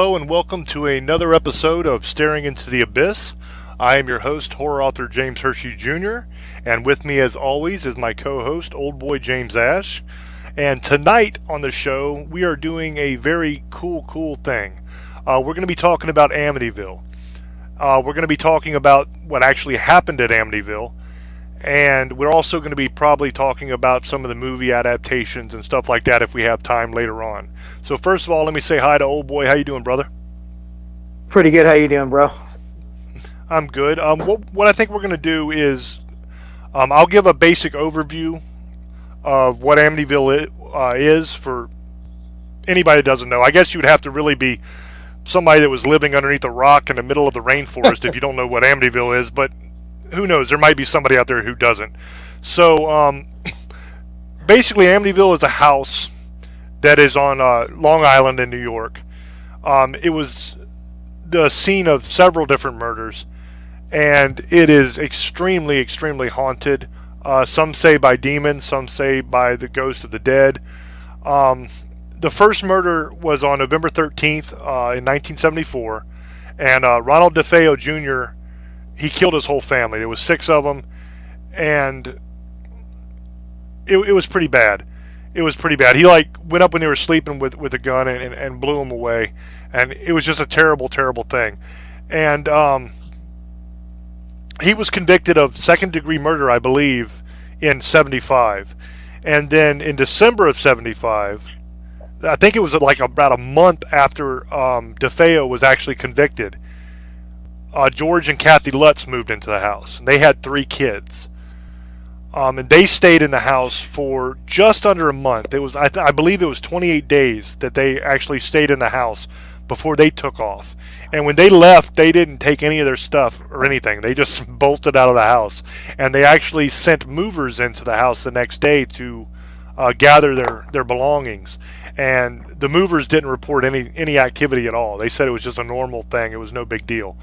Hello and welcome to another episode of Staring into the Abyss. I am your host, horror author James Hershey Jr., and with me as always is my co-host, Old Boy James Ash. And tonight on the show, we are doing a very cool thing. We're going to be talking about Amityville. We're going to be talking about what actually happened at Amityville. And we're also going to be probably talking about some of the movie adaptations and stuff like that if we have time later on. So first of all, let me say hi to Old Boy. How you doing, brother? Pretty good. How you doing, bro? I'm good. What I think we're going to do is I'll give a basic overview of what Amityville is for anybody that doesn't know. I guess you'd have to really be somebody that was living underneath a rock in the middle of the rainforest if you don't know what Amityville is, but who knows? There might be somebody out there who doesn't. So, basically, Amityville is a house that is on Long Island in New York. It was the scene of several different murders, and it is extremely haunted. Some say by demons, some say by the ghost of the dead. The first murder was on November 13th in 1974, and Ronald DeFeo Jr., he killed his whole family. There was 6 of them, and it was pretty bad. It was pretty bad. He went up when they were sleeping with a gun and blew them away, and it was just a terrible thing. And he was convicted of second-degree murder, I believe, in 75, and then in December of 75, I think it was like about a month after DeFeo was actually convicted. George and Kathy Lutz moved into the house, and they had 3 kids. And they stayed in the house for just under a month. It was, I believe, it was 28 days that they actually stayed in the house before they took off. And when they left, they didn't take any of their stuff or anything. They just bolted out of the house, and they actually sent movers into the house the next day to gather their belongings. And the movers didn't report any activity at all. They said it was just a normal thing. It was no big deal.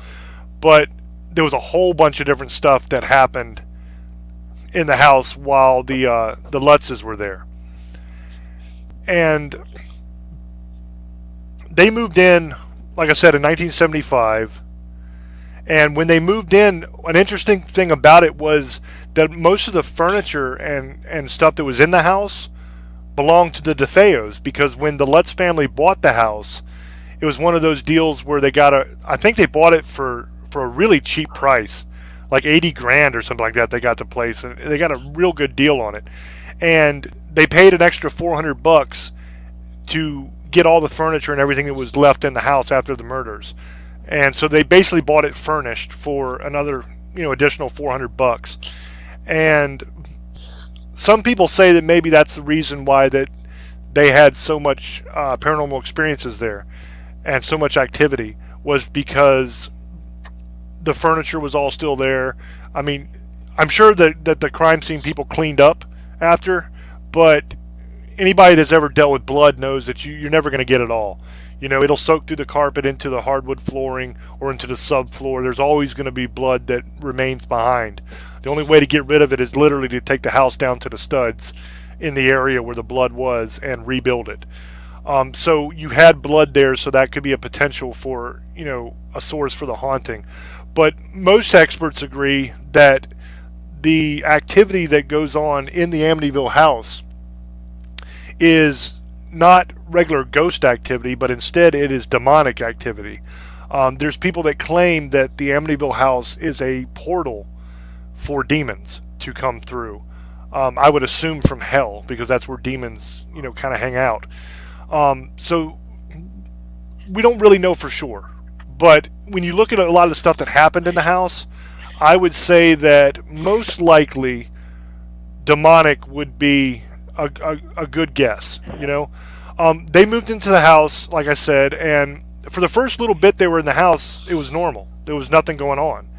But there was a whole bunch of different stuff that happened in the house while the Lutzes were there. And they moved in, like I said, in 1975. And when they moved in, an interesting thing about it was that most of the furniture and stuff that was in the house belonged to the DeFeos, because when the Lutz family bought the house, it was one of those deals where I think they bought it for a really cheap price, like 80 grand or something like that. They got the place, and they got a real good deal on it, and they paid an extra $400 to get all the furniture and everything that was left in the house after the murders. And so they basically bought it furnished for another, additional $400. And some people say that maybe that's the reason why that they had so much paranormal experiences there and so much activity, was because the furniture was all still there. I mean, I'm sure that the crime scene people cleaned up after, but anybody that's ever dealt with blood knows that you're never going to get it all. It'll soak through the carpet, into the hardwood flooring, or into the subfloor. There's always going to be blood that remains behind. The only way to get rid of it is literally to take the house down to the studs in the area where the blood was and rebuild it. So you had blood there, so that could be a potential for, a source for the haunting. But most experts agree that the activity that goes on in the Amityville house is not regular ghost activity, but instead it is demonic activity. There's people that claim that the Amityville house is a portal for demons to come through. I would assume from hell, because that's where demons, kind of hang out. So we don't really know for sure. But when you look at a lot of the stuff that happened in the house, I would say that most likely demonic would be a good guess. They moved into the house, like I said, and for the first little bit they were in the house, it was normal. There was nothing going on.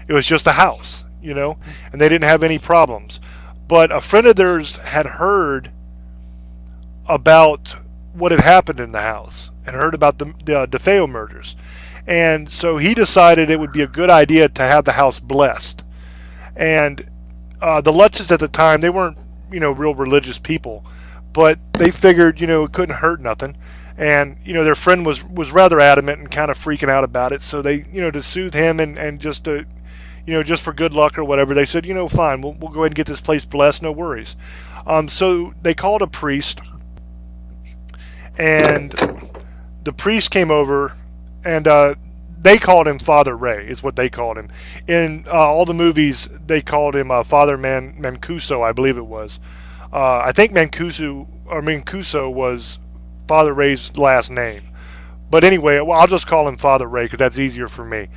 It was just a house, and they didn't have any problems. But a friend of theirs had heard about what had happened in the house and heard about the DeFeo murders. And so he decided it would be a good idea to have the house blessed. And the Lutzes at the time, they weren't, real religious people, but they figured, it couldn't hurt nothing. And their friend was rather adamant and kind of freaking out about it. So they, to soothe him and just to, just for good luck or whatever, they said, fine, we'll go ahead and get this place blessed, no worries. So they called a priest, and the priest came over, and they called him Father Ray, is what they called him. In all the movies, they called him Father Mancuso, I believe it was. I think Mancuso was Father Ray's last name. But anyway, well, I'll just call him Father Ray because that's easier for me.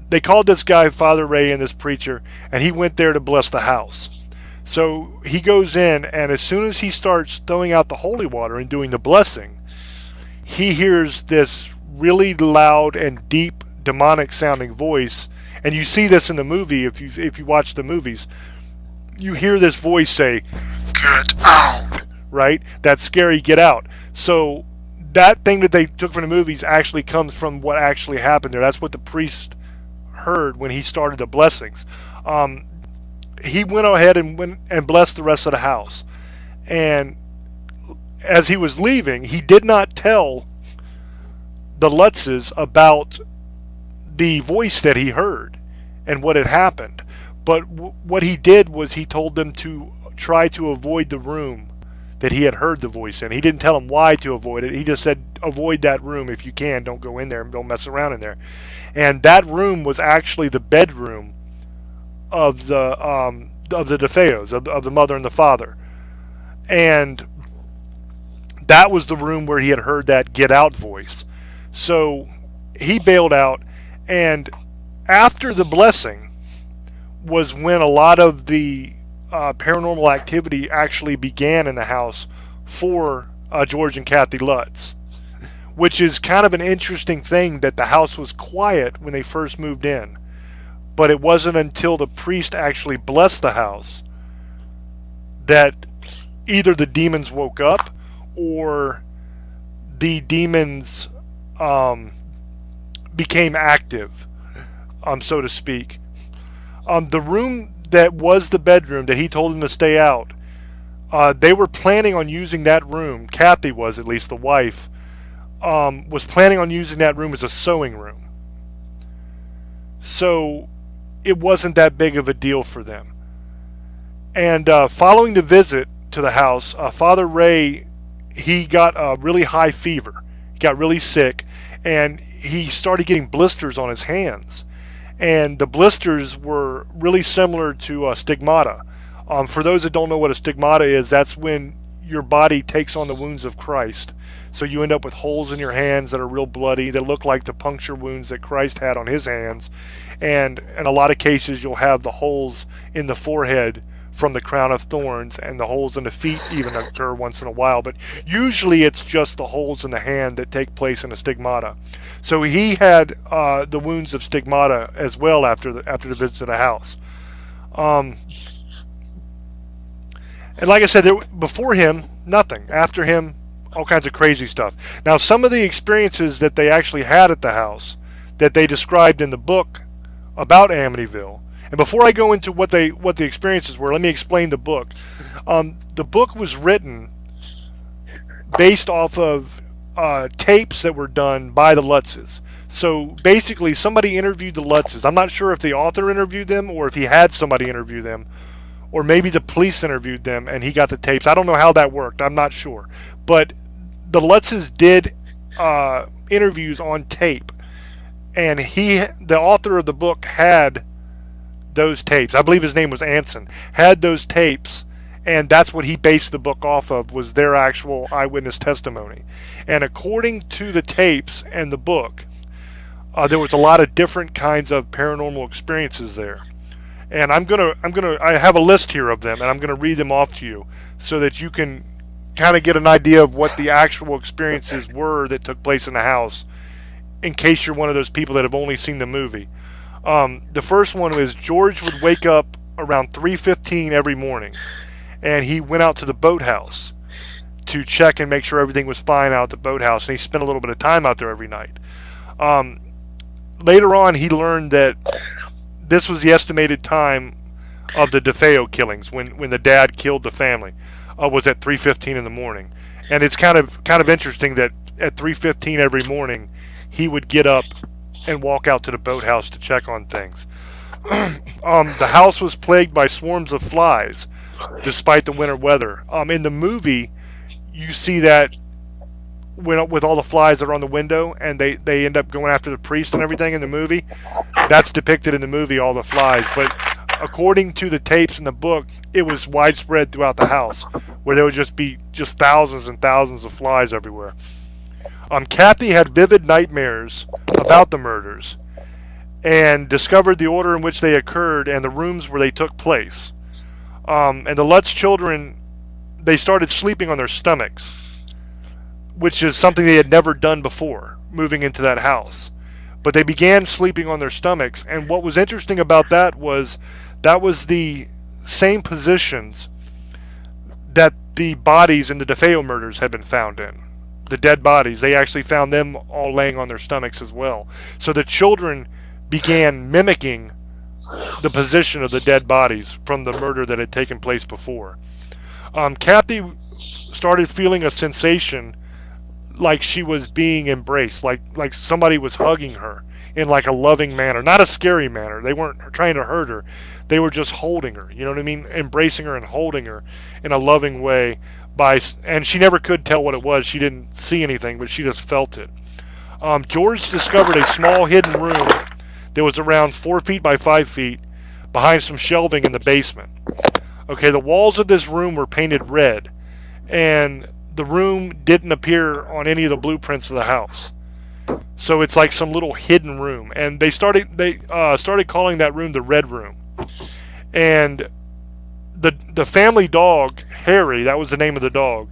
They called this guy Father Ray and this preacher, and he went there to bless the house. So he goes in, and as soon as he starts throwing out the holy water and doing the blessing, he hears this really loud and deep demonic sounding voice. And you see this in the movie if you watch the movies. You hear this voice say, "Get out!" Right? That scary "get out." So that thing that they took from the movies actually comes from what actually happened there. That's what the priest heard when he started the blessings. He went ahead and blessed the rest of the house. And as he was leaving, he did not tell the Lutzes about the voice that he heard and what had happened. But what he did was he told them to try to avoid the room that he had heard the voice in. He didn't tell them why to avoid it. He just said, avoid that room if you can. Don't go in there and don't mess around in there. And that room was actually the bedroom of the DeFeos, of the mother and the father. And that was the room where he had heard that "get out" voice. So he bailed out, and after the blessing was when a lot of the paranormal activity actually began in the house for George and Kathy Lutz, which is kind of an interesting thing that the house was quiet when they first moved in. But it wasn't until the priest actually blessed the house that either the demons woke up or the demons became active, so to speak. The room that was the bedroom that he told them to stay out, they were planning on using that room. Kathy was, at least the wife, was planning on using that room as a sewing room. So it wasn't that big of a deal for them. And following the visit to the house, Father Ray, he got a really high fever. He got really sick, and he started getting blisters on his hands. And the blisters were really similar to stigmata. For those that don't know what a stigmata is, that's when your body takes on the wounds of Christ. So you end up with holes in your hands that are real bloody, that look like the puncture wounds that Christ had on his hands. And in a lot of cases, you'll have the holes in the forehead from the crown of thorns, and the holes in the feet even occur once in a while. But usually it's just the holes in the hand that take place in a stigmata. So he had the wounds of stigmata as well after the visit to the house. And like I said, before him, nothing. After him, all kinds of crazy stuff. Now, some of the experiences that they actually had at the house that they described in the book about Amityville. And before I go into what the experiences were, let me explain the book. The book was written based off of tapes that were done by the Lutzes. So basically, somebody interviewed the Lutzes. I'm not sure if the author interviewed them or if he had somebody interview them, or maybe the police interviewed them and he got the tapes. I don't know how that worked. I'm not sure. But the Lutzes did interviews on tape, and the author of the book, had those tapes. I believe his name was Anson. Had those tapes, and that's what he based the book off of, was their actual eyewitness testimony. And according to the tapes and the book, there was a lot of different kinds of paranormal experiences there. And I have a list here of them, and I'm gonna read them off to you so that you can kind of get an idea of what the actual experiences were that took place in the house, in case you're one of those people that have only seen the movie. The first one is George would wake up around 3:15 every morning, and he went out to the boathouse to check and make sure everything was fine out at the boathouse, and he spent a little bit of time out there every night. Later on, he learned that this was the estimated time of the DeFeo killings, when the dad killed the family, was at 3:15 in the morning. And it's kind of interesting that at 3:15 every morning, he would get up and walk out to the boathouse to check on things. The house was plagued by swarms of flies, despite the winter weather. In the movie, you see that with all the flies that are on the window, and they end up going after the priest and everything in the movie. That's depicted in the movie, all the flies. But according to the tapes in the book, it was widespread throughout the house, where there would just be thousands and thousands of flies everywhere. Kathy had vivid nightmares about the murders, and discovered the order in which they occurred and the rooms where they took place. And the Lutz children, they started sleeping on their stomachs, which is something they had never done before, moving into that house. But they began sleeping on their stomachs, and what was interesting about that was the same positions that the bodies in the DeFeo murders had been found in. The dead bodies, they actually found them all laying on their stomachs as well. So the children began mimicking the position of the dead bodies from the murder that had taken place before. Kathy started feeling a sensation like she was being embraced, like somebody was hugging her in like a loving manner, not a scary manner. They weren't trying to hurt her. They were just holding her, you know what I mean? Embracing her and holding her in a loving way. And she never could tell what it was. She didn't see anything, but she just felt it. George discovered a small hidden room that was around 4 feet by 5 feet behind some shelving in the basement. Okay, the walls of this room were painted red, and the room didn't appear on any of the blueprints of the house. So it's like some little hidden room, and they started calling that room the Red Room. And the family dog, Harry, that was the name of the dog,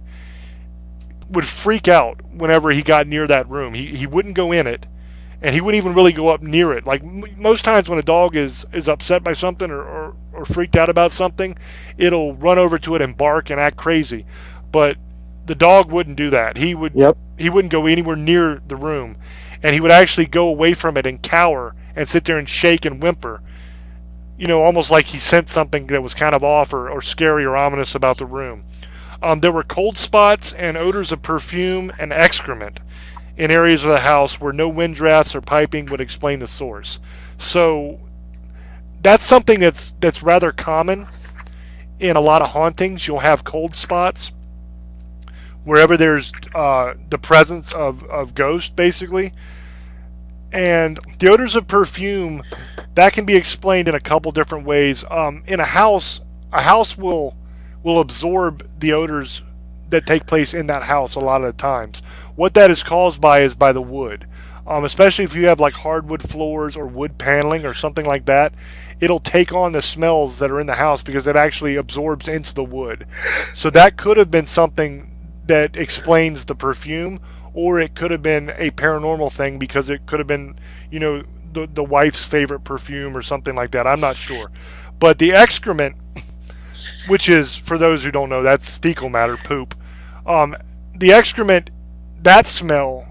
would freak out whenever he got near that room. He wouldn't go in it, and he wouldn't even really go up near it. Like most times when a dog is upset by something or freaked out about something, it'll run over to it and bark and act crazy. But the dog wouldn't do that. He wouldn't go anywhere near the room, and he would actually go away from it and cower and sit there and shake and whimper. You know, almost like he sensed something that was kind of off or scary or ominous about the room. There were cold spots and odors of perfume and excrement in areas of the house where no wind drafts or piping would explain the source. So that's something that's rather common in a lot of hauntings. You'll have cold spots wherever there's the presence of ghosts, basically. And the odors of perfume, that can be explained in a couple different ways. In a house will absorb the odors that take place in that house a lot of the times. What that is caused by is by the wood. Especially if you have like hardwood floors or wood paneling or something like that, it'll take on the smells that are in the house because it actually absorbs into the wood. So that could have been something that explains the perfume, or it could have been a paranormal thing because it could have been, you know, the wife's favorite perfume or something like that. I'm not sure. But the excrement, which is, for those who don't know, that's fecal matter, poop. The excrement, that smell,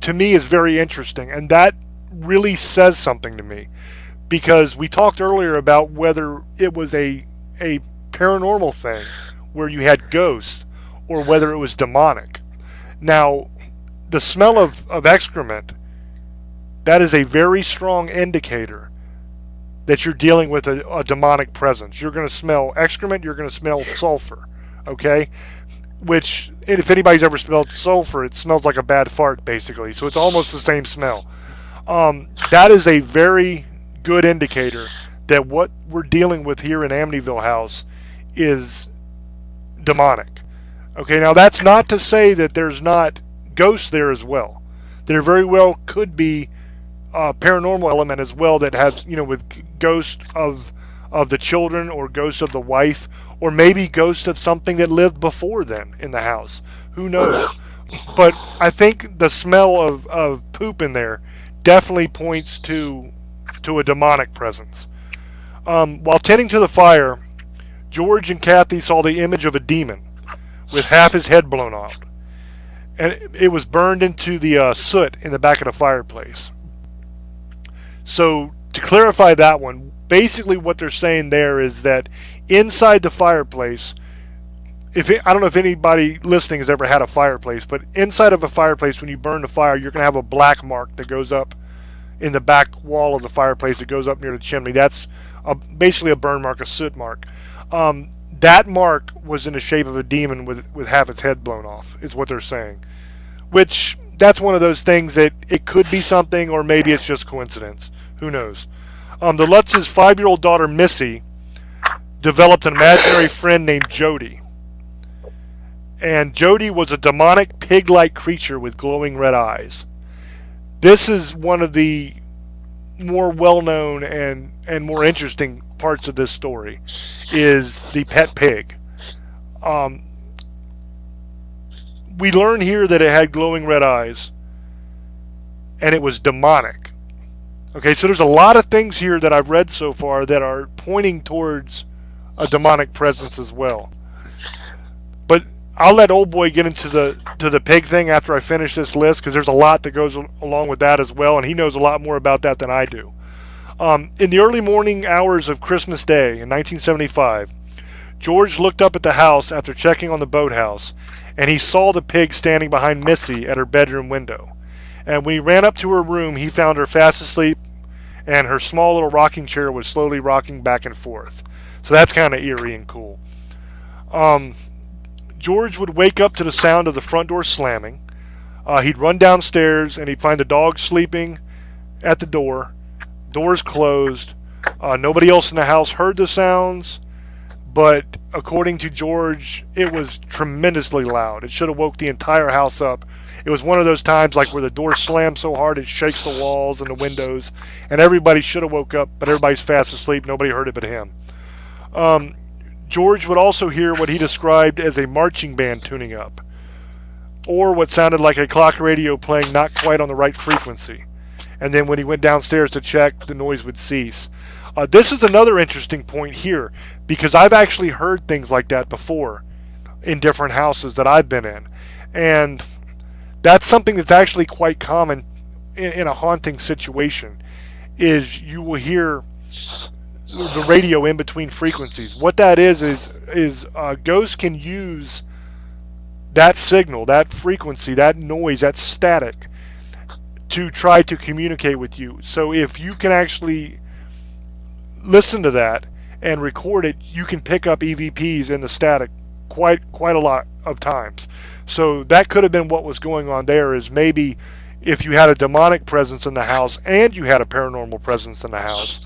to me is very interesting, and that really says something to me, because we talked earlier about whether it was a paranormal thing where you had ghosts or whether it was demonic. Now, the smell of excrement, that is a very strong indicator that you're dealing with a demonic presence. You're going to smell excrement, you're going to smell sulfur, okay? Which, if anybody's ever smelled sulfur, it smells like a bad fart, basically. So it's almost the same smell. That is a very good indicator that what we're dealing with here in Amityville House is demonic. Okay, now that's not to say that there's not ghosts there as well. There very well could be a paranormal element as well that has, you know, with ghosts of the children or ghosts of the wife, or maybe ghosts of something that lived before then in the house. Who knows? But I think the smell of poop in there definitely points to a demonic presence. While tending to the fire, George and Kathy saw the image of a demon with half his head blown off, and it was burned into the soot in the back of the fireplace. So to clarify that one, basically what they're saying there is that inside the fireplace I don't know if anybody listening has ever had a fireplace, but inside of a fireplace, when you burn the fire, you're going to have a black mark that goes up in the back wall of the fireplace. It goes up near the chimney. That's basically a burn mark, a soot mark. That mark was in the shape of a demon with half its head blown off, is what they're saying. Which, that's one of those things that it could be something, or maybe it's just coincidence. Who knows? The Lutz's 5-year-old daughter, Missy, developed an imaginary friend named Jody. And Jody was a demonic pig-like creature with glowing red eyes. This is one of the more well-known and more interesting parts of this story, is the pet pig. We learn here that it had glowing red eyes, and it was demonic. Okay, so there's a lot of things here that I've read so far that are pointing towards a demonic presence as well. But I'll let old boy get into the pig thing after I finish this list, because there's a lot that goes along with that as well, and he knows a lot more about that than I do. In the early morning hours of Christmas Day in 1975, George looked up at the house after checking on the boathouse, and he saw the pig standing behind Missy at her bedroom window. And when he ran up to her room, he found her fast asleep, and her small little rocking chair was slowly rocking back and forth. So that's kind of eerie and cool. George would wake up to the sound of the front door slamming. He'd run downstairs, and he'd find the dog sleeping at the door. Doors closed. Nobody else in the house heard the sounds, but according to George, it was tremendously loud. It should have woke the entire house up. It was one of those times like where the door slams so hard it shakes the walls and the windows, and everybody should have woke up, but everybody's fast asleep. Nobody heard it but him. George would also hear what he described as a marching band tuning up, or what sounded like a clock radio playing not quite on the right frequency. And then when he went downstairs to check, the noise would cease. This is another interesting point here, because I've actually heard things like that before in different houses that I've been in. And that's something that's actually quite common in a haunting situation, is you will hear the radio in between frequencies. What that is ghosts can use that signal, that frequency, that noise, that static, to try to communicate with you. So if you can actually listen to that and record it, you can pick up EVPs in the static quite a lot of times. So that could have been what was going on there, is maybe if you had a demonic presence in the house and you had a paranormal presence in the house,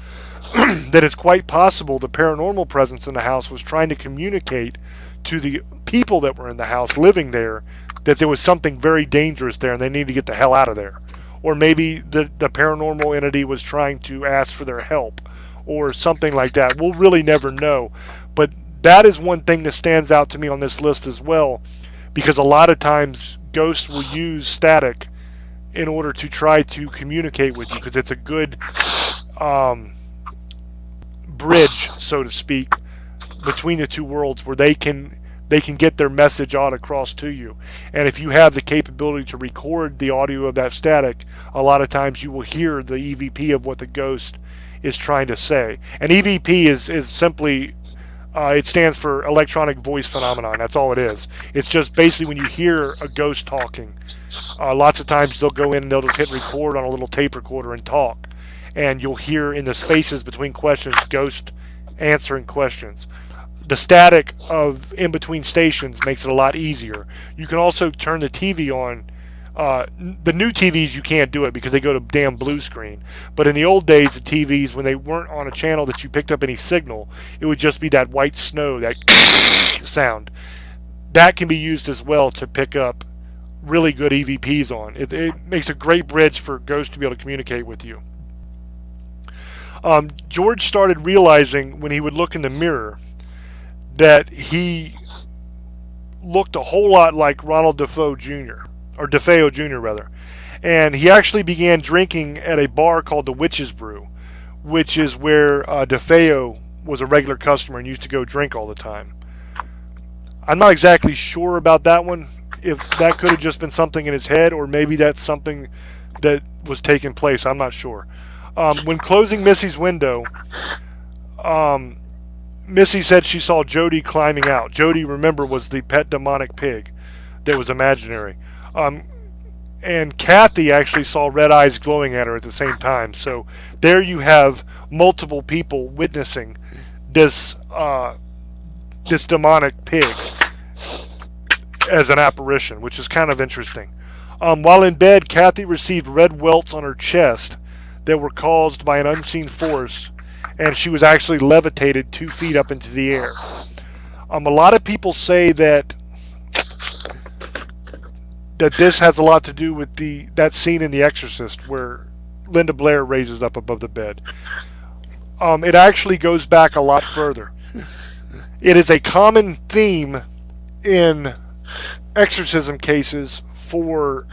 that it's quite possible the paranormal presence in the house was trying to communicate to the people that were in the house living there that there was something very dangerous there and they need to get the hell out of there. Or maybe the paranormal entity was trying to ask for their help or something like that. We'll really never know. But that is one thing that stands out to me on this list as well, because a lot of times ghosts will use static in order to try to communicate with you, because it's a good bridge, so to speak, between the two worlds, where they can get their message out across to you. And if you have the capability to record the audio of that static, a lot of times you will hear the EVP of what the ghost is trying to say. And EVP is simply, it stands for electronic voice phenomenon. That's all it is. It's just basically when you hear a ghost talking, lots of times they'll go in and they'll just hit record on a little tape recorder and talk. And you'll hear in the spaces between questions, ghost answering questions. The static of in between stations makes it a lot easier. You can also turn the TV on. The new TVs you can't do it because they go to damn blue screen. But in the old days, the TVs, when they weren't on a channel that you picked up any signal, it would just be that white snow, that sound. That can be used as well to pick up really good EVPs on. It makes a great bridge for ghosts to be able to communicate with you. George started realizing when he would look in the mirror that he looked a whole lot like Ronald DeFeo Jr., or DeFeo Jr. rather. And he actually began drinking at a bar called the Witch's Brew, which is where DeFeo was a regular customer and used to go drink all the time. I'm not exactly sure about that one, if that could have just been something in his head, or maybe that's something that was taking place. I'm not sure. When closing Missy's window, Missy said she saw Jody climbing out. Jody, remember, was the pet demonic pig that was imaginary. Um, and Kathy actually saw red eyes glowing at her at the same time. So there you have multiple people witnessing this this demonic pig as an apparition, which is kind of interesting. While in bed, Kathy received red welts on her chest that were caused by an unseen force, and she was actually levitated 2 feet up into the air. A lot of people say that this has a lot to do with that scene in The Exorcist where Linda Blair raises up above the bed. It actually goes back a lot further. It is a common theme in exorcism cases for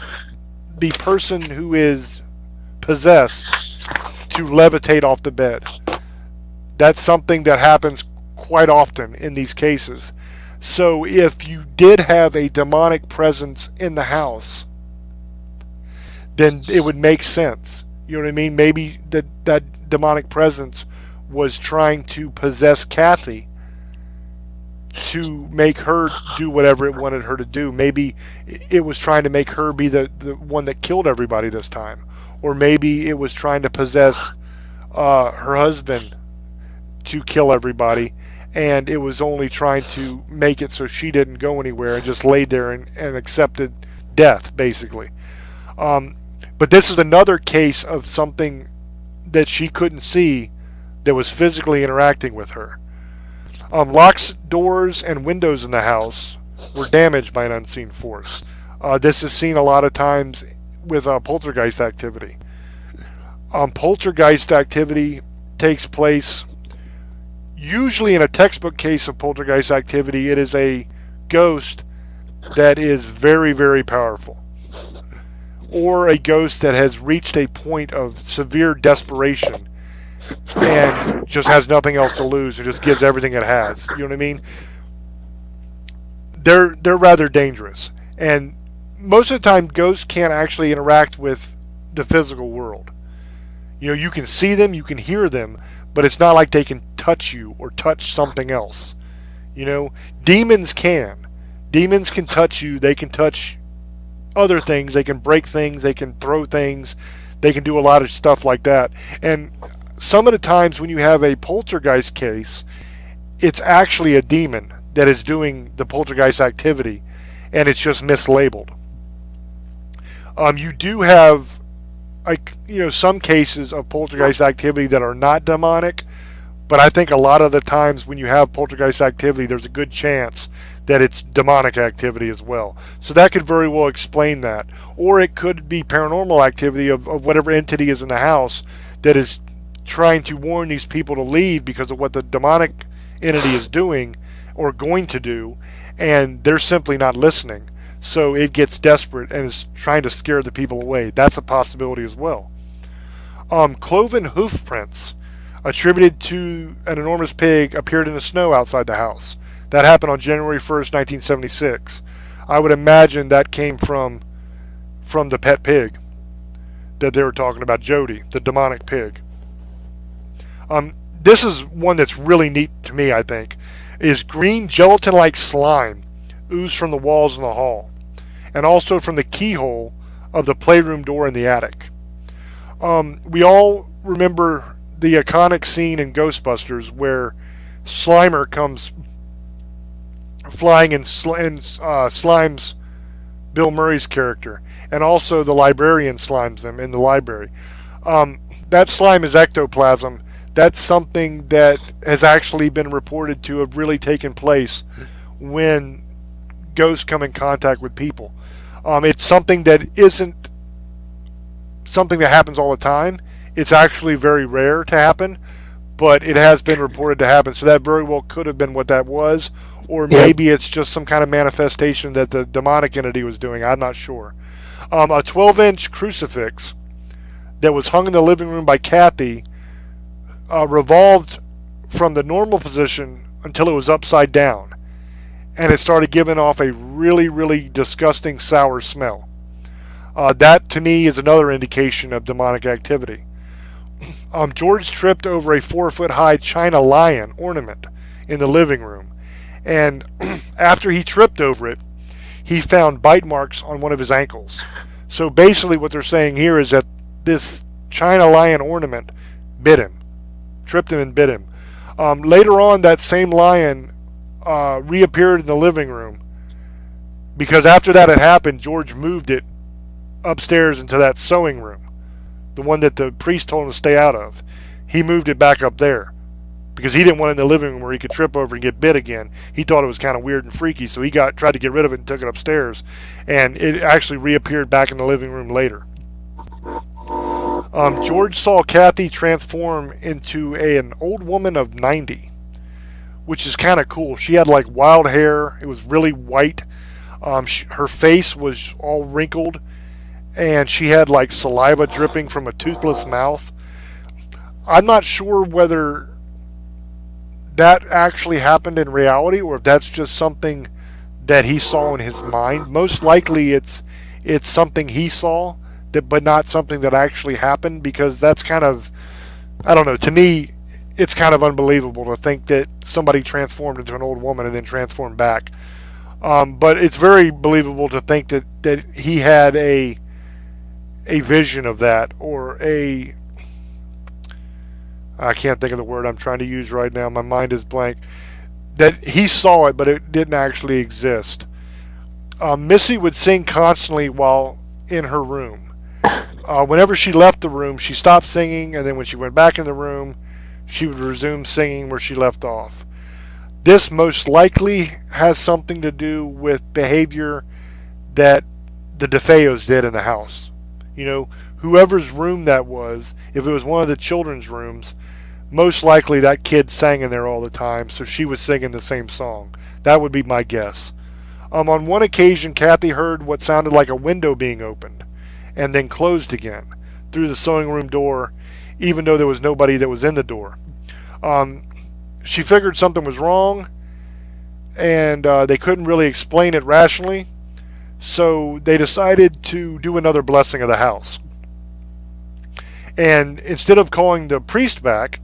the person who is possessed to levitate off the bed. That's something that happens quite often in these cases. So if you did have a demonic presence in the house, then it would make sense. You know what I mean? Maybe that demonic presence was trying to possess Kathy to make her do whatever it wanted her to do. Maybe it was trying to make her be the one that killed everybody this time. Or maybe it was trying to possess her husband to kill everybody, and it was only trying to make it so she didn't go anywhere and just laid there and accepted death, basically. But this is another case of something that she couldn't see that was physically interacting with her. Locks, doors, and windows in the house were damaged by an unseen force. This is seen a lot of times with poltergeist activity. Poltergeist activity takes place usually in a textbook case of poltergeist activity. It is a ghost that is very, very powerful, or a ghost that has reached a point of severe desperation and just has nothing else to lose and just gives everything it has. You know what I mean? They're rather dangerous, and most of the time ghosts can't actually interact with the physical world. You know, you can see them, you can hear them, but it's not like they can touch you or touch something else. You know, demons can. Demons can touch you, they can touch other things, they can break things, they can throw things, they can do a lot of stuff like that. And some of the times when you have a poltergeist case, it's actually a demon that is doing the poltergeist activity, and it's just mislabeled. You do have, some cases of poltergeist activity that are not demonic, but I think a lot of the times when you have poltergeist activity, there's a good chance that it's demonic activity as well. So that could very well explain that. Or it could be paranormal activity of whatever entity is in the house that is trying to warn these people to leave because of what the demonic entity is doing or going to do, and they're simply not listening. So it gets desperate and is trying to scare the people away. That's a possibility as well. Cloven hoof prints attributed to an enormous pig appeared in the snow outside the house. That happened on January 1st, 1976. I would imagine that came from the pet pig that they were talking about, Jody, the demonic pig. This is one that's really neat to me, I think, is green gelatin-like slime oozed from the walls in the hall, and also from the keyhole of the playroom door in the attic. We all remember the iconic scene in Ghostbusters where Slimer comes flying and slimes Bill Murray's character, and also the librarian slimes them in the library. That slime is ectoplasm. That's something that has actually been reported to have really taken place when ghosts come in contact with people. It's something that isn't something that happens all the time. It's actually very rare to happen, but it has been reported to happen. So that very well could have been what that was, or maybe it's just some kind of manifestation that the demonic entity was doing. I'm not sure. A 12-inch crucifix that was hung in the living room by Kathy revolved from the normal position until it was upside down, and it started giving off a really, really disgusting sour smell. That to me is another indication of demonic activity. George tripped over a 4-foot high China lion ornament in the living room. And after he tripped over it, he found bite marks on one of his ankles. So basically what they're saying here is that this China lion ornament bit him, tripped him and bit him. Later on, that same lion reappeared in the living room, because after that had happened, George moved it upstairs into that sewing room, the one that the priest told him to stay out of. He moved it back up there because he didn't want it in the living room where he could trip over and get bit again. He thought it was kind of weird and freaky, so he tried to get rid of it and took it upstairs, and it actually reappeared back in the living room later. George saw Kathy transform into an old woman of 90, which is kind of cool. She had like wild hair. It was really white. Her face was all wrinkled, and she had like saliva dripping from a toothless mouth. I'm not sure whether that actually happened in reality or if that's just something that he saw in his mind. Most likely it's something he saw, but not something that actually happened, because that's kind of, I don't know, to me it's kind of unbelievable to think that somebody transformed into an old woman and then transformed back. But it's very believable to think that he had a vision of that, or I can't think of the word I'm trying to use right now. My mind is blank. That he saw it, but it didn't actually exist. Missy would sing constantly while in her room. Whenever she left the room, she stopped singing, and then when she went back in the room, she would resume singing where she left off. This most likely has something to do with behavior that the DeFeos did in the house. You know, whoever's room that was, if it was one of the children's rooms, most likely that kid sang in there all the time, so she was singing the same song. That would be my guess. On one occasion, Kathy heard what sounded like a window being opened and then closed again through the sewing room door, even though there was nobody that was in the door. She figured something was wrong, and they couldn't really explain it rationally, so they decided to do another blessing of the house. And instead of calling the priest back,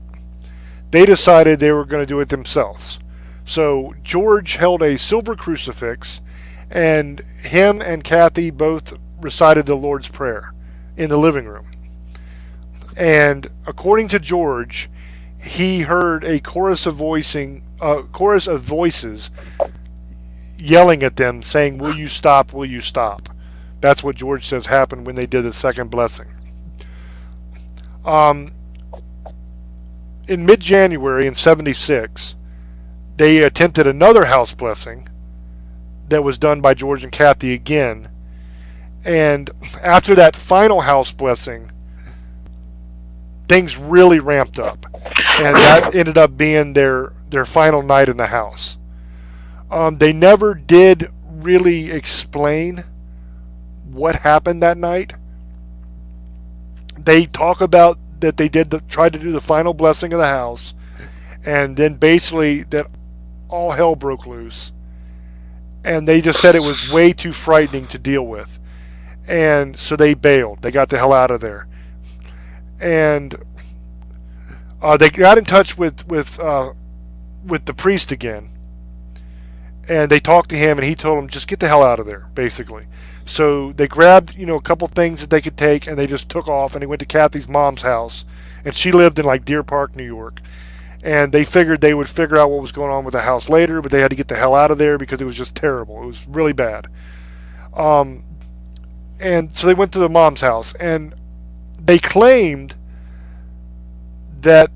they decided they were going to do it themselves. So George held a silver crucifix, and him and Kathy both recited the Lord's Prayer in the living room. And according to George, he heard a chorus of voices yelling at them, saying, "Will you stop? Will you stop?" That's what George says happened when they did the second blessing. In mid-January in 76, they attempted another house blessing that was done by George and Kathy again. And after that final house blessing, things really ramped up. And that ended up being their final night in the house. They never did really explain what happened that night. They talk about that they tried to do the final blessing of the house, and then basically that all hell broke loose. And they just said it was way too frightening to deal with. And so they bailed. They got the hell out of there. And they got in touch with the priest again. And they talked to him, and he told them, just get the hell out of there, basically. So they grabbed, a couple things that they could take, and they just took off, and they went to Kathy's mom's house. And she lived in like Deer Park, New York. And they figured they would figure out what was going on with the house later, but they had to get the hell out of there because it was just terrible. It was really bad. And so they went to the mom's house, and they claimed that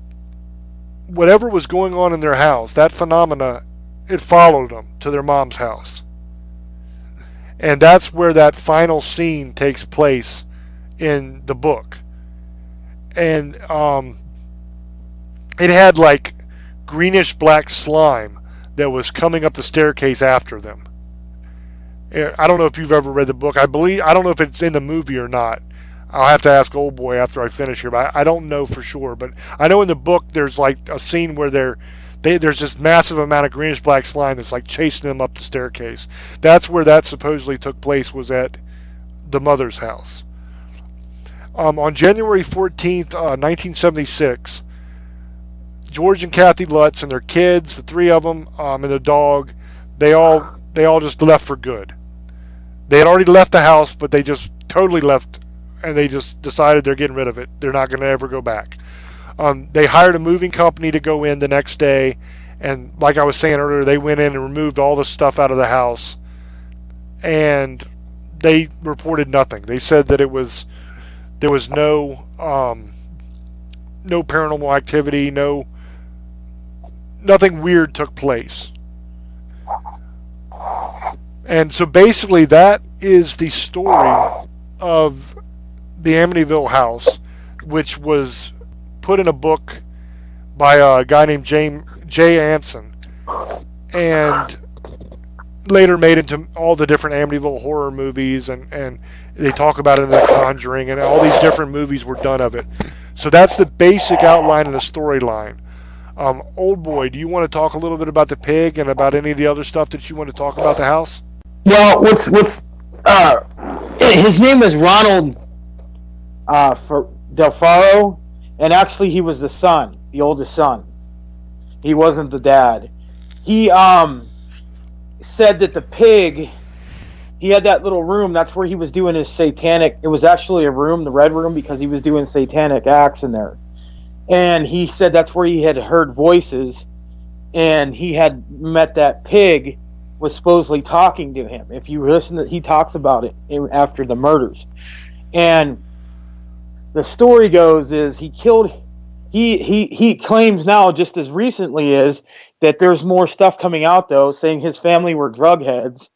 whatever was going on in their house, that phenomena, it followed them to their mom's house. And that's where that final scene takes place in the book. And it had like greenish black slime that was coming up the staircase after them. I don't know if you've ever read the book. I don't know if it's in the movie or not. I'll have to ask old boy after I finish here, but I don't know for sure. But I know in the book there's like a scene where there's this massive amount of greenish black slime that's like chasing them up the staircase. That's where that supposedly took place, was at the mother's house. On January 14th, 1976, George and Kathy Lutz and their kids, the three of them, and the dog, they all just left for good. They had already left the house, but they just totally left, and they just decided they're getting rid of it. They're not going to ever go back. They hired a moving company to go in the next day, and like I was saying earlier, they went in and removed all the stuff out of the house, and they reported nothing. They said that there was no paranormal activity, nothing weird took place. And so basically that is the story of the Amityville house, which was put in a book by a guy named Jay Anson, and later made into all the different Amityville horror movies, and they talk about it in The Conjuring, and all these different movies were done of it. So that's the basic outline of the storyline. Old boy, do you want to talk a little bit about the pig and about any of the other stuff that you want to talk about the house? Well, his name is Ronald Del Faro, and actually he was the son, the oldest son. He wasn't the dad. He said that the pig, he had that little room, that's where he was doing his satanic, it was actually a room, the red room, because he was doing satanic acts in there. And he said that's where he had heard voices, and he had met that pig, was supposedly talking to him. If you listen, he talks about it after the murders. And the story goes is he claims now, just as recently, is that there's more stuff coming out, though, saying his family were drug heads,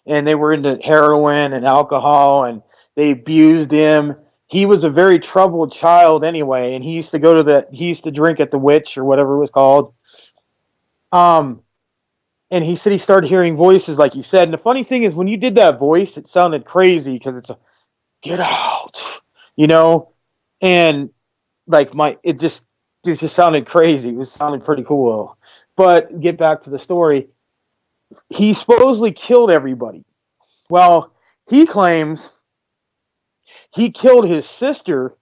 and they were into heroin and alcohol, and they abused him. He was a very troubled child anyway, and he used to drink at the Witch, or whatever it was called. And he said he started hearing voices, like you said. And the funny thing is, when you did that voice, it sounded crazy, because it's a, get out, and like it just sounded crazy. It sounded pretty cool. But get back to the story. He supposedly killed everybody. Well, he claims he killed his sister,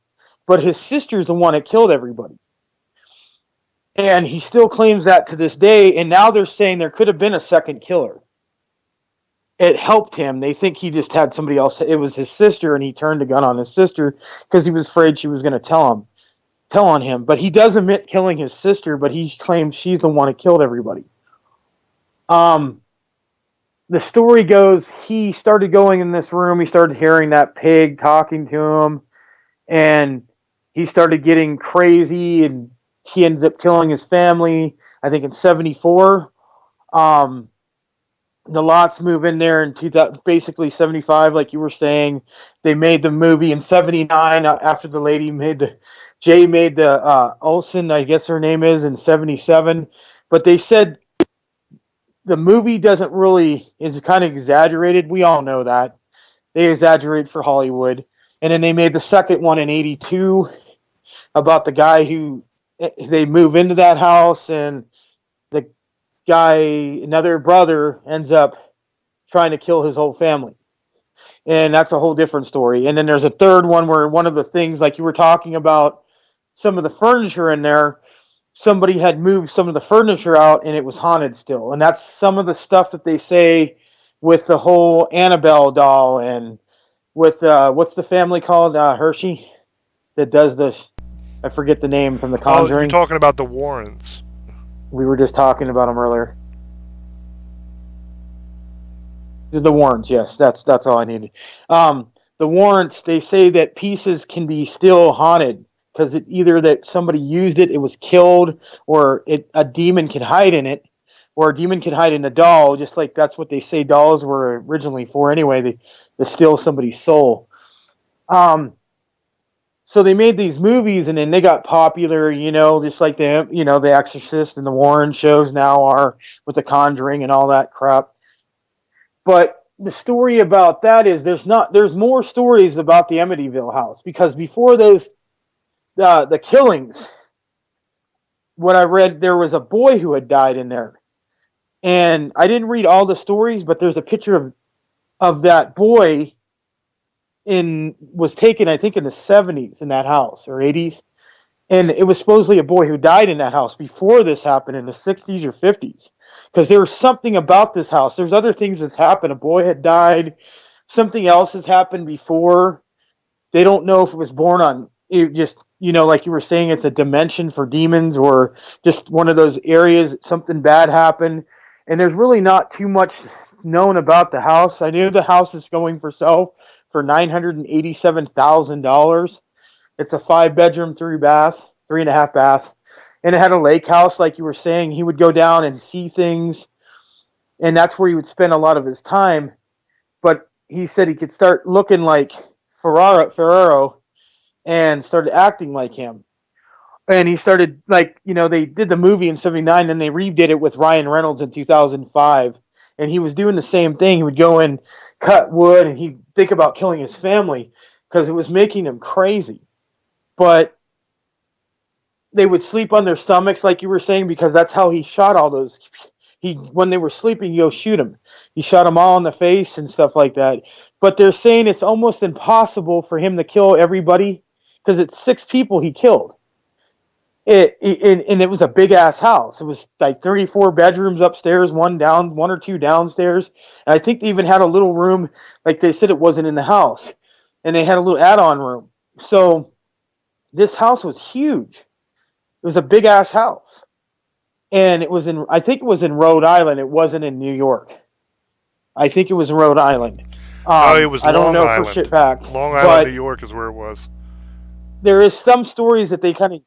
but his sister's the one that killed everybody. And he still claims that to this day, and now they're saying there could have been a second killer. It helped him. They think he just had somebody else. It was his sister, and he turned a gun on his sister because he was afraid she was going to tell on him. But he does admit killing his sister, but he claims she's the one that killed everybody. The story goes, he started going in this room, he started hearing that pig talking to him, and he started getting crazy, and he ended up killing his family, I think in 1974. The Lots move in there in 2000, basically 1975, like you were saying. They made the movie in 1979 after the lady Jay made the Olsen, I guess her name is, in 1977. But they said the movie is kind of exaggerated. We all know that. They exaggerate for Hollywood. And then they made the second one in 1982 about the guy who, they move into that house, and the guy, another brother, ends up trying to kill his whole family. And that's a whole different story. And then there's a third one where one of the things, like you were talking about, some of the furniture in there, somebody had moved some of the furniture out, and it was haunted still. And that's some of the stuff that they say with the whole Annabelle doll, and with, what's the family called? Hershey? That does I forget the name from The Conjuring. Oh, you're talking about the Warrens. We were just talking about them earlier. The Warrens, yes, that's all I needed. The Warrens, they say that pieces can be still haunted, because either that somebody used it, it was killed, or a demon could hide in it, or a demon could hide in a doll, just like that's what they say dolls were originally for anyway, to steal somebody's soul. So they made these movies, and then they got popular, just like The Exorcist and the Warren shows now are with The Conjuring and all that crap. But the story about that is there's more stories about the Amityville house, because before those, the killings, what I read, there was a boy who had died in there. And I didn't read all the stories, but there's a picture of that boy was taken, I think, in the 70s in that house, or 80s. And it was supposedly a boy who died in that house before this happened in the 60s or 50s. Because there was something about this house. There's other things that's happened. A boy had died. Something else has happened before. They don't know if it was born on it just, like you were saying, it's a dimension for demons or just one of those areas, something bad happened. And there's really not too much known about the house. I knew the house is going for sale for $987,000. It's a 5-bedroom, 3-bath, 3.5 bath. And it had a lake house, like you were saying. He would go down and see things, and that's where he would spend a lot of his time. But he said he could start looking like Ferraro and started acting like him. And he started, like, they did the movie in 79, and they redid it with Ryan Reynolds in 2005. And he was doing the same thing. He would go and cut wood, and he'd think about killing his family because it was making him crazy. But they would sleep on their stomachs, like you were saying, because that's how he shot all those. When they were sleeping, you go shoot them. He shot them all in the face and stuff like that. But they're saying it's almost impossible for him to kill everybody because it's 6 people he killed. And it was a big ass house. It was like 34 bedrooms upstairs, one or two downstairs. And I think they even had a little room, like they said it wasn't in the house. And they had a little add-on room. So this house was huge. It was a big ass house. And I think it was in Rhode Island. It wasn't in New York. I think it was in Rhode Island. No, it was I don't Long know Island. for shit fact. Long Island, New York is where it was. There is some stories that they kind of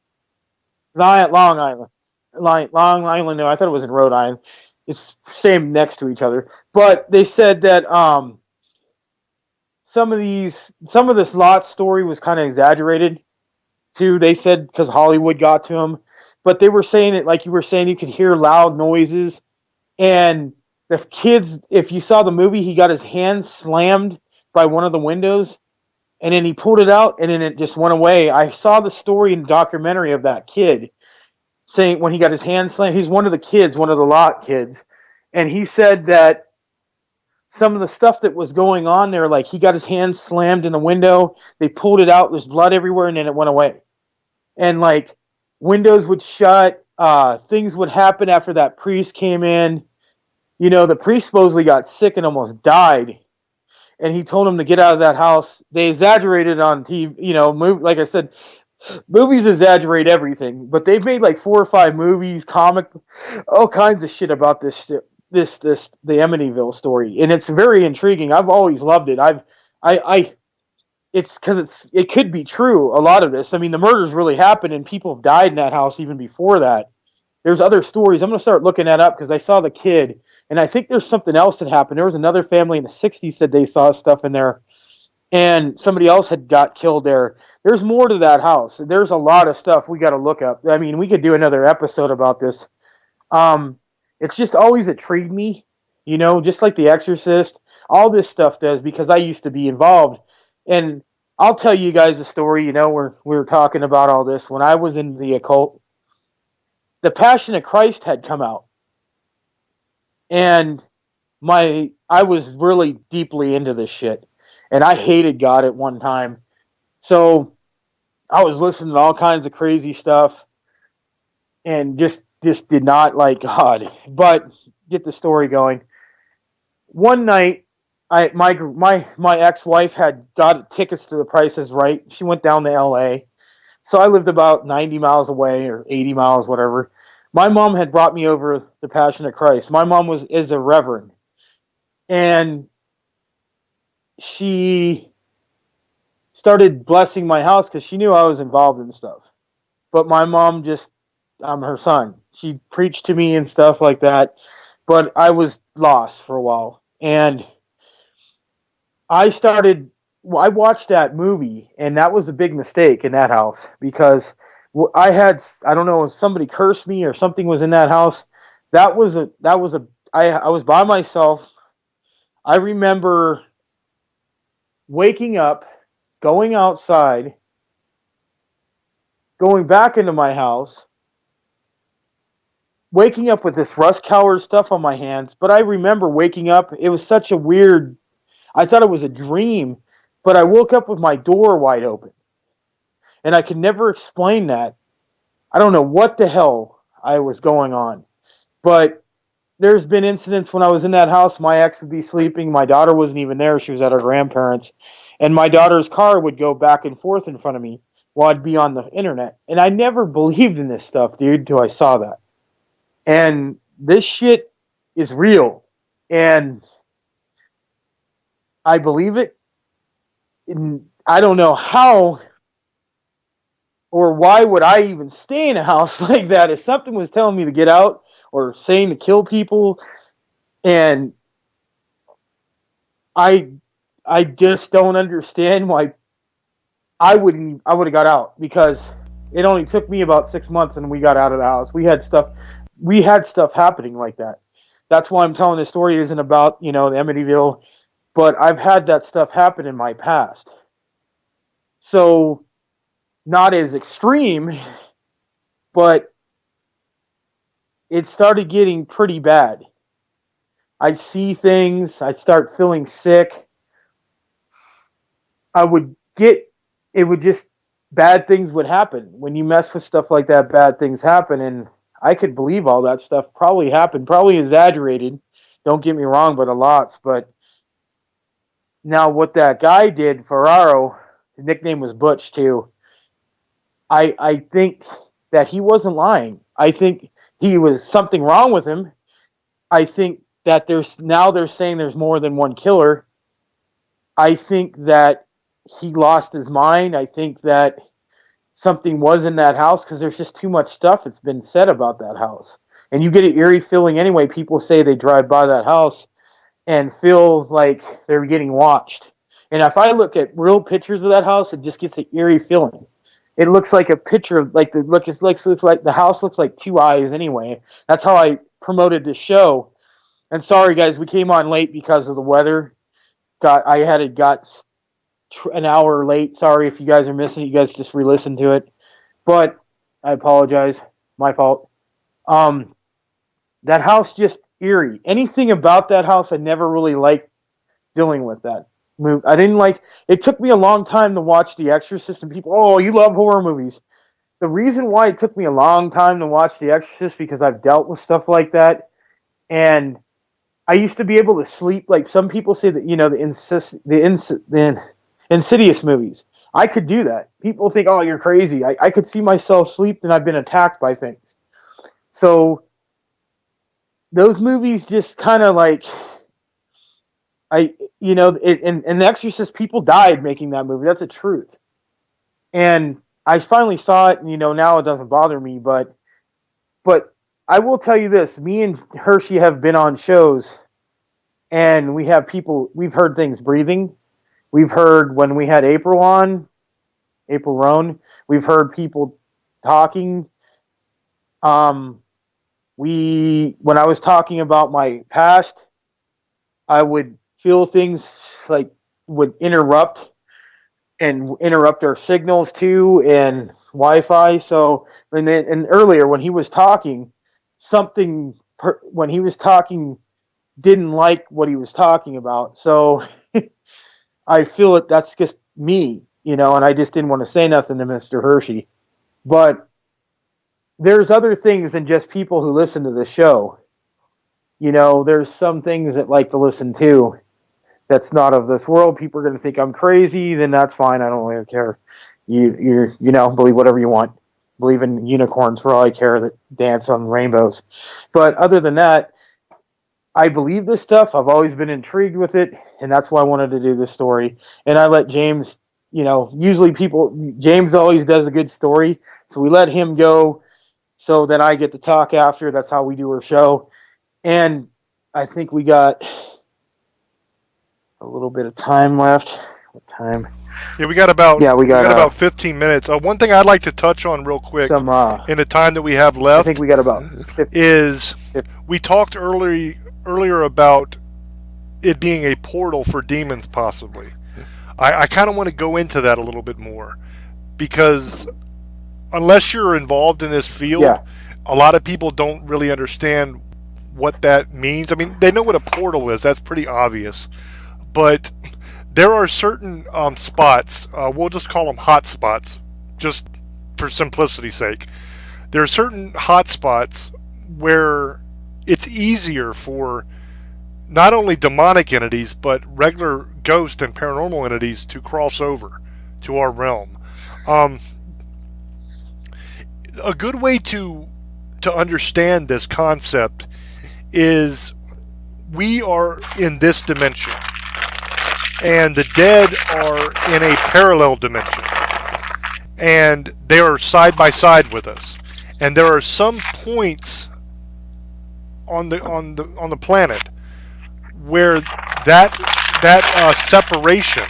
Long Island. Long Island, no, I thought it was in Rhode Island. It's same next to each other. But they said that some of this lot story was kind of exaggerated too. They said because Hollywood got to him. But they were saying it like you were saying, you could hear loud noises. And the kids, if you saw the movie, he got his hand slammed by one of the windows. And then he pulled it out, and then it just went away. I saw the story in the documentary of that kid saying when he got his hand slammed, he's one of the kids, one of the lot kids. And he said that some of the stuff that was going on there, like he got his hand slammed in the window, they pulled it out, there's blood everywhere, and then it went away. And like windows would shut, things would happen after that priest came in. The priest supposedly got sick and almost died. And he told him to get out of that house. They exaggerated on TV, like I said, movies exaggerate everything. But they've made like 4 or 5 movies, all kinds of shit about this the Amityville story. And it's very intriguing. I've always loved it. It's because it could be true, a lot of this. I mean, the murders really happened and people have died in that house even before that. There's other stories. I'm going to start looking that up because I saw the kid, and I think there's something else that happened. There was another family in the 60s said they saw stuff in there, and somebody else had got killed there. There's more to that house. There's a lot of stuff we got to look up. I mean, we could do another episode about this. It's just always intrigued me, just like The Exorcist. All this stuff does because I used to be involved. And I'll tell you guys a story, where we were talking about all this. When I was in the occult, The Passion of Christ had come out. And I was really deeply into this shit. And I hated God at one time. So I was listening to all kinds of crazy stuff and just did not like God. But get the story going. One night, my ex-wife had got tickets to The Price is Right. She went down to LA. So I lived about 90 miles away or 80 miles, whatever. My mom had brought me over The Passion of Christ. My mom is a reverend. And she started blessing my house because she knew I was involved in stuff. But my mom I'm her son. She preached to me and stuff like that. But I was lost for a while. And I watched that movie, and that was a big mistake in that house because I don't know, somebody cursed me or something was in that house. I was by myself. I remember waking up, going outside, going back into my house, waking up with this rust colored stuff on my hands. But I remember waking up, it was such a weird, I thought it was a dream, but I woke up with my door wide open. And I could never explain that. I don't know what the hell I was going on, but there's been incidents when I was in that house. My ex would be sleeping. My daughter wasn't even there. She was at her grandparents. And my daughter's car would go back and forth in front of me while I'd be on the internet. And I never believed in this stuff, dude, until I saw that. And this shit is real. And I believe it. And I don't know how or why would I even stay in a house like that if something was telling me to get out or saying to kill people. And I just don't understand why I would have got out, because it only took me about 6 months and we got out of the house. We had stuff happening like that. That's why I'm telling this story. It isn't about, the Amityville, but I've had that stuff happen in my past. So not as extreme, but it started getting pretty bad. I'd see things, I'd start feeling sick. Bad things would happen. When you mess with stuff like that, bad things happen. And I could believe all that stuff probably happened, probably exaggerated. Don't get me wrong, but a lot. But now what that guy did, Ferraro, his nickname was Butch too. I think that he wasn't lying. I think he was something wrong with him. I think that they're saying there's more than one killer. I think that he lost his mind. I think that something was in that house, because there's just too much stuff that's been said about that house. And you get an eerie feeling anyway. People say they drive by that house and feel like they're getting watched. And if I look at real pictures of that house, it just gets an eerie feeling. It looks like a picture of, like, looks like the house looks like two eyes anyway. That's how I promoted this show. And sorry guys, we came on late because of the weather. I had got an hour late. Sorry if you guys are missing it. You guys just re-listen to it. But I apologize. My fault. That house just eerie. Anything about that house, I never really liked dealing with that. I didn't like. It took me a long time to watch The Exorcist, and people, oh, you love horror movies. The reason why it took me a long time to watch The Exorcist, because I've dealt with stuff like that, and I used to be able to sleep. Like some people say that, the Insidious movies. I could do that. People think, oh, you're crazy. I could see myself sleep and I've been attacked by things. So those movies just kind of like, in The Exorcist, people died making that movie. That's the truth. And I finally saw it, and now it doesn't bother me. But I will tell you this: me and Hershey have been on shows, and we've heard things breathing. We've heard, when we had April Roan, we've heard people talking. When I was talking about my past, I would feel things like would interrupt our signals too, and Wi-Fi. So, and earlier when he was talking, when he was talking didn't like what he was talking about. So I feel that's just me, and I just didn't want to say nothing to Mr. Hershey. But there's other things than just people who listen to the show. There's some things that like to listen to that's not of this world. People are going to think I'm crazy, then that's fine. I don't really care. You believe whatever you want. Believe in unicorns for all I care, that dance on rainbows. But other than that, I believe this stuff. I've always been intrigued with it, and that's why I wanted to do this story. And I let James, usually James always does a good story, so we let him go so that I get to talk after. That's how we do our show. And I think we got a little bit of time left. What time? Yeah, we got about 15 minutes. One thing I'd like to touch on real quick in the time that we have left, I think we got about 50. is we talked earlier about it being a portal for demons, possibly. I kind of want to go into that a little bit more, because unless you're involved in this field, a lot of people don't really understand what that means. I mean, they know what a portal is. That's pretty obvious. But there are certain spots, we'll just call them hot spots, just for simplicity's sake, there are certain hot spots where it's easier for not only demonic entities but regular ghost and paranormal entities to cross over to our realm. Um, a good way to understand this concept is we are in this dimension and the dead are in a parallel dimension and they are side by side with us, and there are some points on the planet where that separation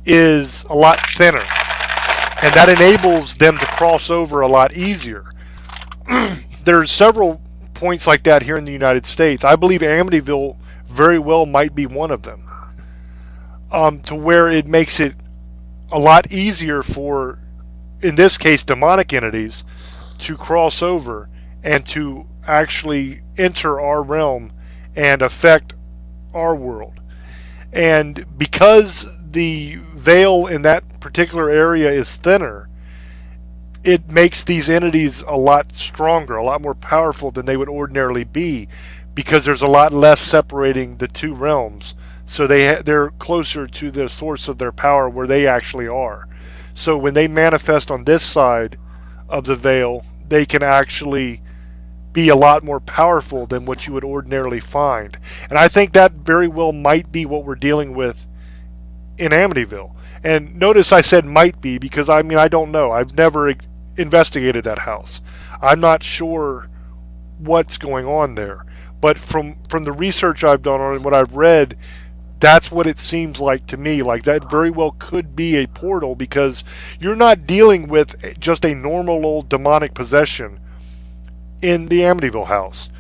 is a lot thinner, and that enables them to cross over a lot easier. There's several points like that here in the United States. I believe Amityville very well might be one of them, to where it makes it a lot easier for, in this case, demonic entities to cross over and to actually enter our realm and affect our world. And because the veil in that particular area is thinner, it makes these entities a lot stronger, a lot more powerful than they would ordinarily be, because there's a lot less separating the two realms. So they're closer to the source of their power where they actually are. So when they manifest on this side of the veil, they can actually be a lot more powerful than what you would ordinarily find. And I think that very well might be what we're dealing with in Amityville. And notice I said might be, because I mean, I don't know. I've never investigated that house. I'm not sure what's going on there. But from the research I've done on it and what I've read, that's what it seems like to me. Like that very well could be a portal, because you're not dealing with just a normal old demonic possession in the Amityville house.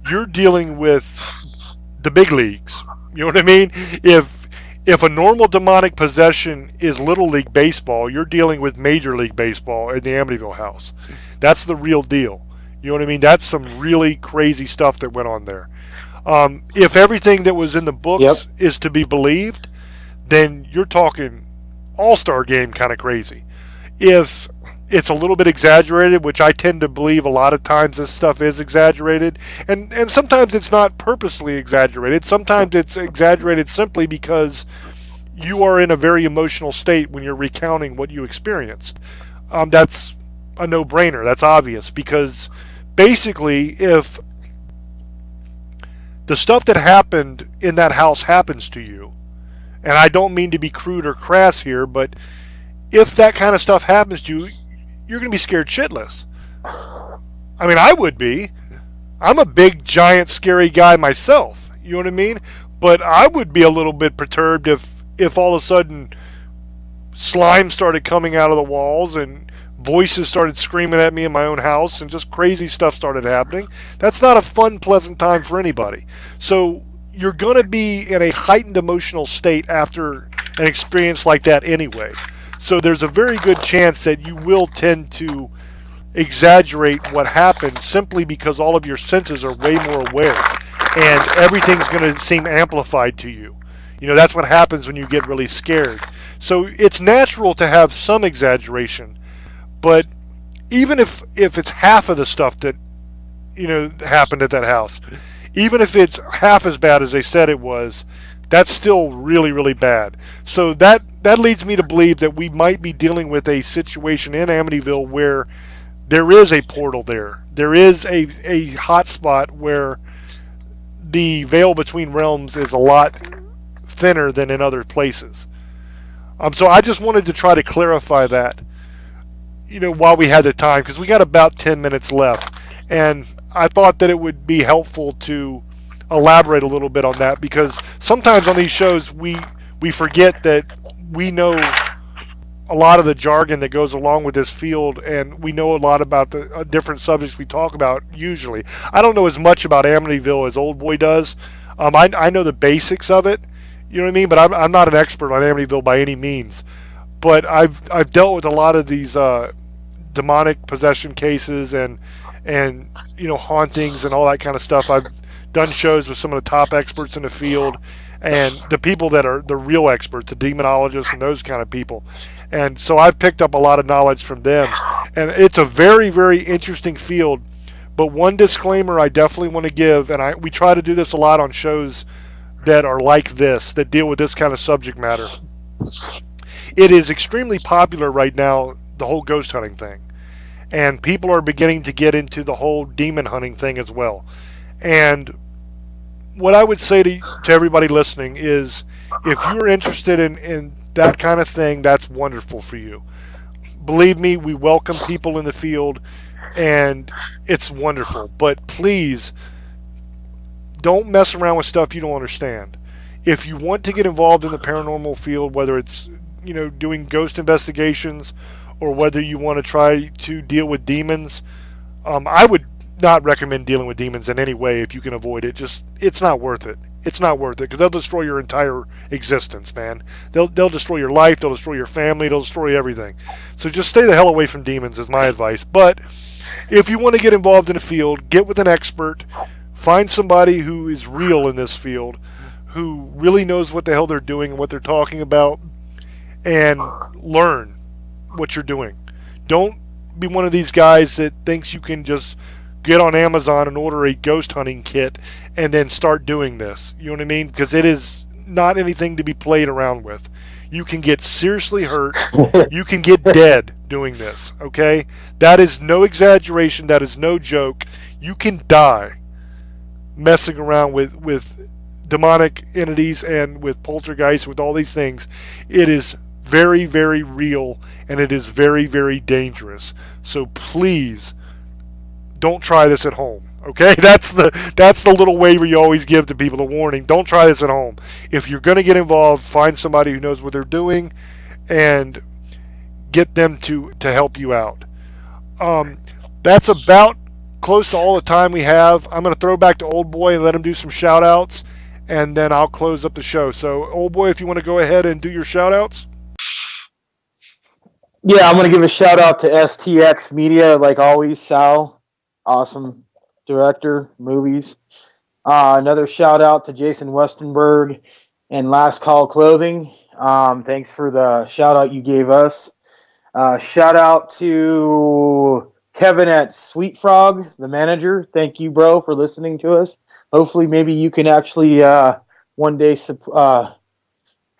You're dealing with the big leagues. You know what I mean? If a normal demonic possession is Little League Baseball, you're dealing with Major League Baseball in the Amityville house. That's the real deal. You know what I mean? That's some really crazy stuff that went on there. If everything that was in the books is to be believed, then you're talking all-star game kind of crazy. If it's a little bit exaggerated, which I tend to believe a lot of times this stuff is exaggerated, and sometimes it's not purposely exaggerated. Sometimes it's exaggerated simply because you are in a very emotional state when you're recounting what you experienced. That's a no-brainer. That's obvious, because basically if the stuff that happened in that house happens to you, and I don't mean to be crude or crass here, but if that kind of stuff happens to you, you're going to be scared shitless. I mean, I would be. I'm a big, giant, scary guy myself. You know what I mean? But I would be a little bit perturbed if all of a sudden slime started coming out of the walls and voices started screaming at me in my own house and just crazy stuff started happening. That's not a fun, pleasant time for anybody. So you're going to be in a heightened emotional state after an experience like that anyway. So there's a very good chance that you will tend to exaggerate what happened, simply because all of your senses are way more aware and everything's going to seem amplified to you. You know, that's what happens when you get really scared. So it's natural to have some exaggeration, but even if it's half of the stuff that, you know, happened at that house, even if it's half as bad as they said it was, that's still really, really bad. So that leads me to believe that we might be dealing with a situation in Amityville where there is a portal there. There is a hot spot where the veil between realms is a lot thinner than in other places. So I just wanted to try to clarify that, you know, while we had the time, because we got about 10 minutes left. And I thought that it would be helpful to elaborate a little bit on that, because sometimes on these shows we forget that we know a lot of the jargon that goes along with this field, and we know a lot about the different subjects we talk about usually. I don't know as much about Amityville as Old Boy does. I know the basics of it, you know what I mean, but I'm not an expert on Amityville by any means. But I've dealt with a lot of these demonic possession cases and you know, hauntings and all that kind of stuff. I've done shows with some of the top experts in the field and the people that are the real experts, the demonologists and those kind of people. And so I've picked up a lot of knowledge from them. And it's a very, very interesting field. But one disclaimer I definitely want to give, and we try to do this a lot on shows that are like this, that deal with this kind of subject matter. It is extremely popular right now, the whole ghost hunting thing. And people are beginning to get into the whole demon hunting thing as well. And what I would say to everybody listening is, if you're interested in that kind of thing, that's wonderful for you. Believe me, we welcome people in the field, and it's wonderful. But please, don't mess around with stuff you don't understand. If you want to get involved in the paranormal field, whether it's doing ghost investigations or whether you want to try to deal with demons, I would not recommend dealing with demons in any way if you can avoid it. Just, it's not worth it. It's not worth it, because they'll destroy your entire existence, man. They'll destroy your life. They'll destroy your family. They'll destroy everything. So just stay the hell away from demons is my advice. But if you want to get involved in a field, get with an expert. Find somebody who is real in this field, who really knows what the hell they're doing and what they're talking about, and learn what you're doing. Don't be one of these guys that thinks you can just get on Amazon and order a ghost hunting kit and then start doing this. You know what I mean? Because it is not anything to be played around with. You can get seriously hurt. You can get dead doing this, okay? That is no exaggeration. That is no joke. You can die messing around with demonic entities and with poltergeists, with all these things. It is very, very real, and it is very, very dangerous. So please don't try this at home. Okay, that's the little waiver you always give to people, the warning. Don't try this at home. If you're going to get involved, find somebody who knows what they're doing, and get them to help you out. That's about close to all the time we have. I'm going to throw back to Old Boy and let him do some shout outs, and then I'll close up the show. So, Old Boy, if you want to go ahead and do your shout outs. Yeah, I'm going to give a shout out to STX Media, like always. Sal, awesome director, movies. Another shout out to Jason Westenberg and Last Call Clothing. Thanks for the shout out you gave us. Shout out to Kevin at Sweet Frog, the manager. Thank you, bro, for listening to us. Hopefully, maybe you can actually one day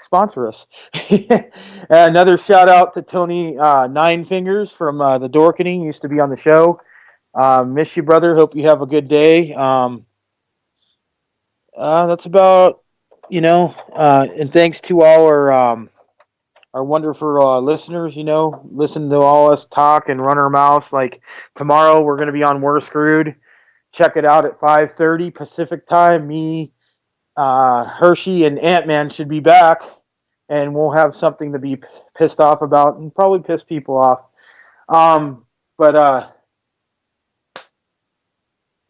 sponsor us. Another shout out to Tony Nine Fingers from the Dorkening. Used to be on the show. Miss you, brother. Hope you have a good day. That's about, and thanks to all our wonderful listeners, listen to all us talk and run our mouths. Like tomorrow, we're going to be on We're Screwed. Check it out at 5:30 Pacific time. Me, Hershey, and Ant-Man should be back, and we'll have something to be pissed off about and probably piss people off. But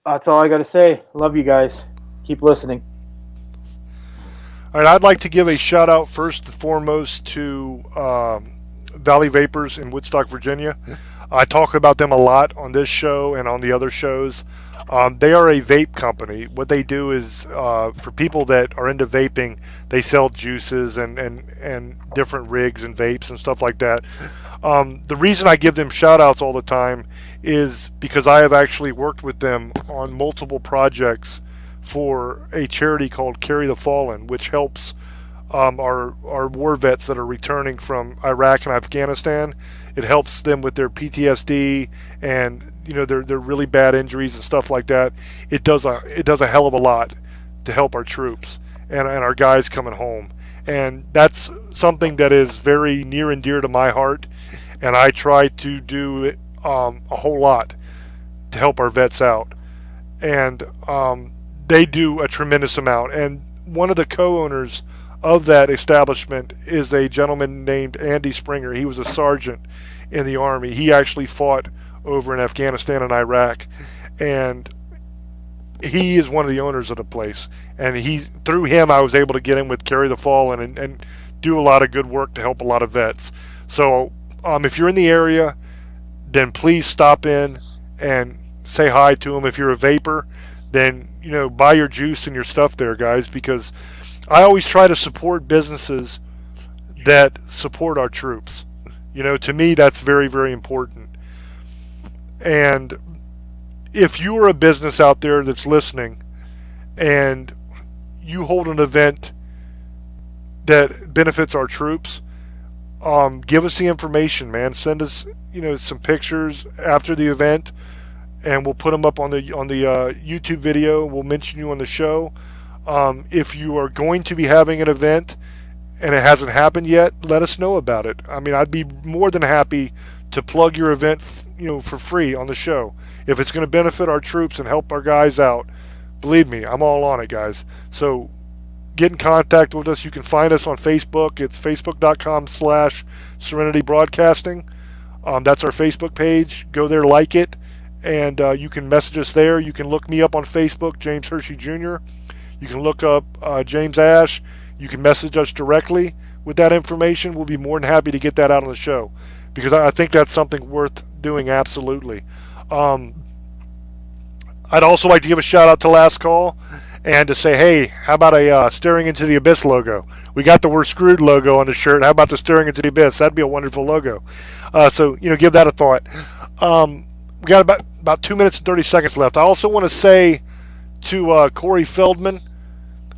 that's all I got to say. Love you guys. Keep listening. All right, I'd like to give a shout out first and foremost to Valley Vapors in Woodstock, Virginia. I talk about them a lot on this show and on the other shows. They are a vape company. What they do is, for people that are into vaping, they sell juices and different rigs and vapes and stuff like that. The reason I give them shout outs all the time is because I have actually worked with them on multiple projects for a charity called Carry the Fallen, which helps our war vets that are returning from Iraq and Afghanistan. It helps them with their PTSD and their really bad injuries and stuff like that. It does a hell of a lot to help our troops and our guys coming home. And that's something that is very near and dear to my heart. And I try to do a whole lot to help our vets out. And they do a tremendous amount. And one of the co-owners of that establishment is a gentleman named Andy Springer. He was a sergeant in the Army. He actually fought over in Afghanistan and Iraq. And he is one of the owners of the place. And through him, I was able to get in with Carry the Fallen and do a lot of good work to help a lot of vets. So if you're in the area, then please stop in and say hi to them. If you're a vapor, then buy your juice and your stuff there, guys, because I always try to support businesses that support our troops. To me, that's very, very important. And if you are a business out there that's listening and you hold an event that benefits our troops, give us the information, man. Send us, some pictures after the event, and we'll put them up on the YouTube video. We'll mention you on the show. If you are going to be having an event and it hasn't happened yet, let us know about it. I mean, I'd be more than happy to plug your event, for free on the show. If it's going to benefit our troops and help our guys out, believe me, I'm all on it, guys. So get in contact with us. You can find us on Facebook. It's facebook.com/Serenity Broadcasting. That's our Facebook page. Go there, like it, and you can message us there. You can look me up on Facebook, James Hershey Jr. You can look up James Ash. You can message us directly with that information. We'll be more than happy to get that out on the show, because I think that's something worth doing, absolutely. I'd also like to give a shout out to Last Call and to say, hey, how about a Staring Into the Abyss logo? We got the We're Screwed logo on the shirt. How about the Staring Into the Abyss? That'd be a wonderful logo. So, give that a thought. We got about 2 minutes and 30 seconds left. I also want to say to Corey Feldman,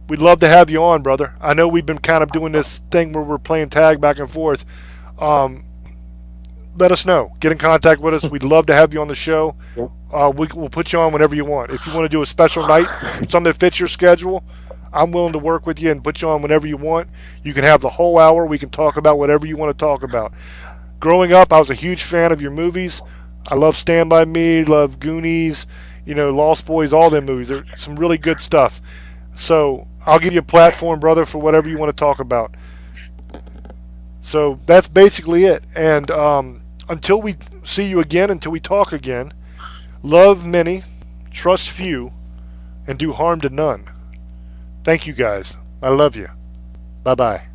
we'd love to have you on, brother. I know we've been kind of doing this thing where we're playing tag back and forth. Let us know. Get in contact with us. We'd love to have you on the show. Yep. We'll put you on whenever you want. If you want to do a special night, something that fits your schedule, I'm willing to work with you and put you on whenever you want. You can have the whole hour. We can talk about whatever you want to talk about. Growing up, I was a huge fan of your movies. I love Stand By Me, love Goonies, Lost Boys, all them movies. They're some really good stuff. So I'll give you a platform, brother, for whatever you want to talk about. So that's basically it. And until we see you again, until we talk again, love many, trust few, and do harm to none. Thank you, guys. I love you. Bye-bye.